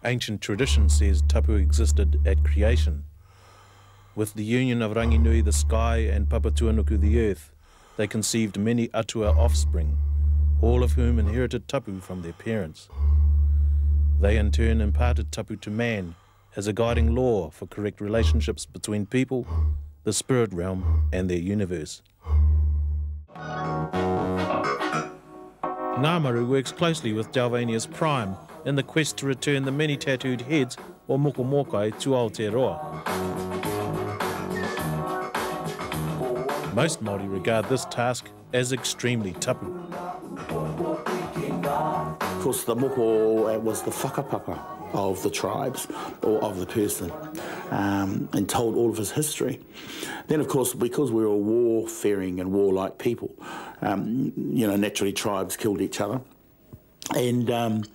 Ancient tradition says tapu existed at creation. With the union of Ranginui, the sky, and Papatuanuku, the earth, they conceived many atua offspring, all of whom inherited tapu from their parents. They in turn imparted tapu to man as a guiding law for correct relationships between people, the spirit realm, and their universe. Ngāmaru works closely with Dalvania's Prime in the quest to return the many tattooed heads, or mokomokai, to Aotearoa. Most Māori regard this task as extremely tapu. Of course, the moko was the whakapapa of the tribes, or of the person, and told all of his history. Then, of course, because we were warfaring and warlike people, you know, naturally tribes killed each other. And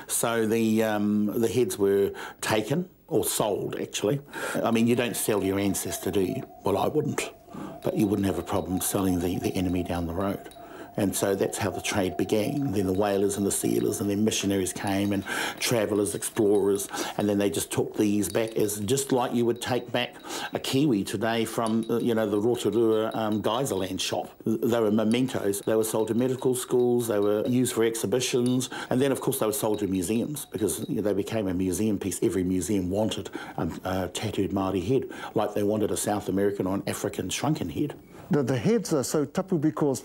so the heads were taken, or sold, actually. I mean, you don't sell your ancestor, do you? Well, I wouldn't. But you wouldn't have a problem selling the enemy down the road. And so that's how the trade began. Then the whalers and the sealers, and then missionaries came, and travellers, explorers, and then they just took these back as just like you would take back a kiwi today from, you know, the Rotorua Geyserland shop. They were mementos. They were sold to medical schools, they were used for exhibitions, and then of course they were sold to museums because, you know, they became a museum piece. Every museum wanted a tattooed Māori head, like they wanted a South American or an African shrunken head. The heads are so tapu because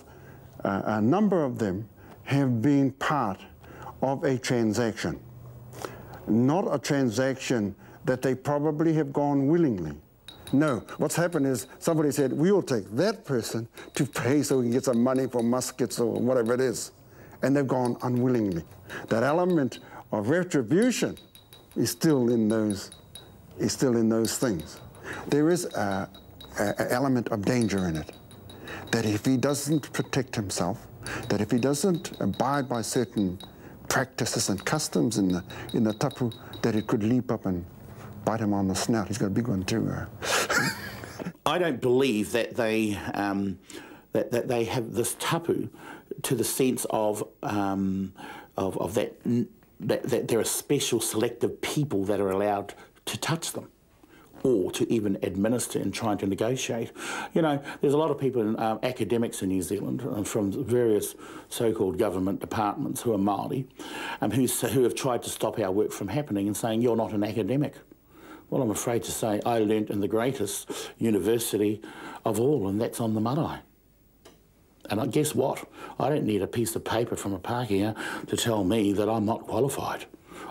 a number of them have been part of a transaction, not a transaction that they probably have gone willingly. No, what's happened is somebody said, we will take that person to pay so we can get some money for muskets or whatever it is, and they've gone unwillingly. That element of retribution is still in those things. There is an element of danger in it. That if he doesn't protect himself, that if he doesn't abide by certain practices and customs in the tapu, that it could leap up and bite him on the snout. He's got a big one too. I don't believe that they have this tapu to the sense of that there are special selective people that are allowed to touch them, or to even administer and trying to negotiate. You know, there's a lot of people, academics in New Zealand, from various so-called government departments who are Māori, who have tried to stop our work from happening and saying, you're not an academic. Well, I'm afraid to say I learnt in the greatest university of all, and that's on the marae. And guess what? I don't need a piece of paper from a Pākehā to tell me that I'm not qualified.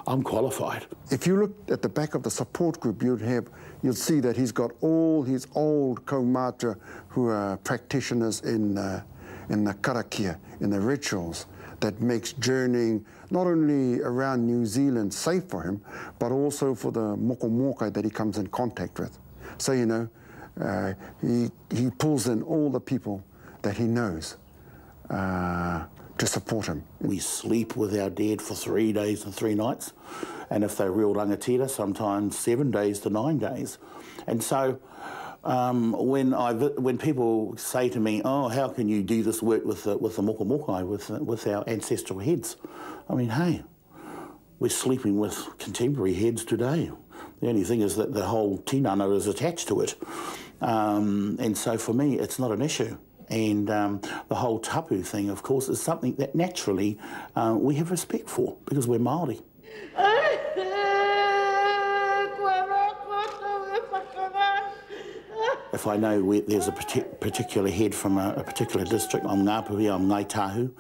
I'm qualified. If you look at the back of the support group you'll see that he's got all his old kaumata who are practitioners in the karakia, in the rituals, that makes journeying not only around New Zealand safe for him, but also for the mokomokai that he comes in contact with. So, you know, he pulls in all the people that he knows to support him. We sleep with our dead for 3 days and 3 nights, and if they're real rangatira, sometimes 7 days to 9 days. And so when people say to me, oh, how can you do this work with the mokomokai, with our ancestral heads? I mean, hey, we're sleeping with contemporary heads today. The only thing is that the whole tinana is attached to it. And so for me, it's not an issue. And the whole tapu thing, of course, is something that naturally we have respect for because we're Māori. If I know there's a particular head from a particular district, I'm Ngāpuhi, I'm Ngai Tahu,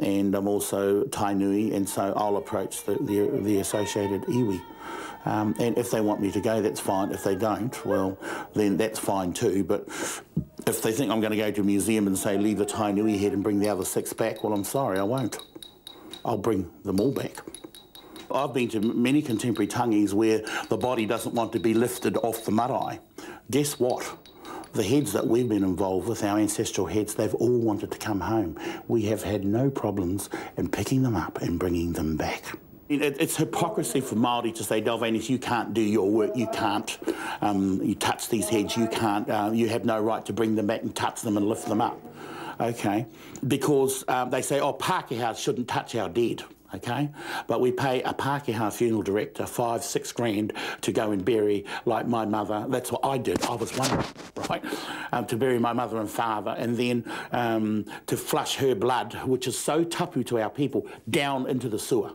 and I'm also Tainui, and so I'll approach the associated iwi. And if they want me to go, that's fine. If they don't, well, then that's fine too. But if they think I'm going to go to a museum and say, leave the Tainui head and bring the other 6 back, well, I'm sorry, I won't. I'll bring them all back. I've been to many contemporary tangis where the body doesn't want to be lifted off the marae. Guess what? The heads that we've been involved with, our ancestral heads, they've all wanted to come home. We have had no problems in picking them up and bringing them back. It's hypocrisy for Māori to say, Dalvanis, you can't do your work, you can't, you touch these heads, you can't, you have no right to bring them back and touch them and lift them up. Okay, because they say, oh, Pākehā shouldn't touch our dead. okay? But we pay a Pākehā funeral director $5-6 grand to go and bury, like my mother. That's what I did. I was one, right? To bury my mother and father, and then to flush her blood, which is so tapu to our people, down into the sewer,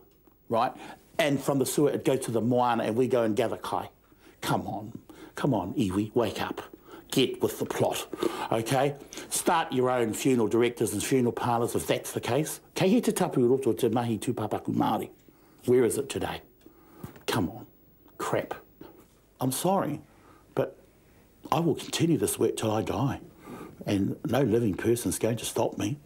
right? And from the sewer it goes to the moana, and we go and gather kai. Come on, iwi, wake up. Get with the plot, okay? Start your own funeral directors and funeral parlours if that's the case. Kei he te tapu roto te mahi tūpapaku Māori. Where is it today? Come on, crap. I'm sorry, but I will continue this work till I die, and no living person's going to stop me.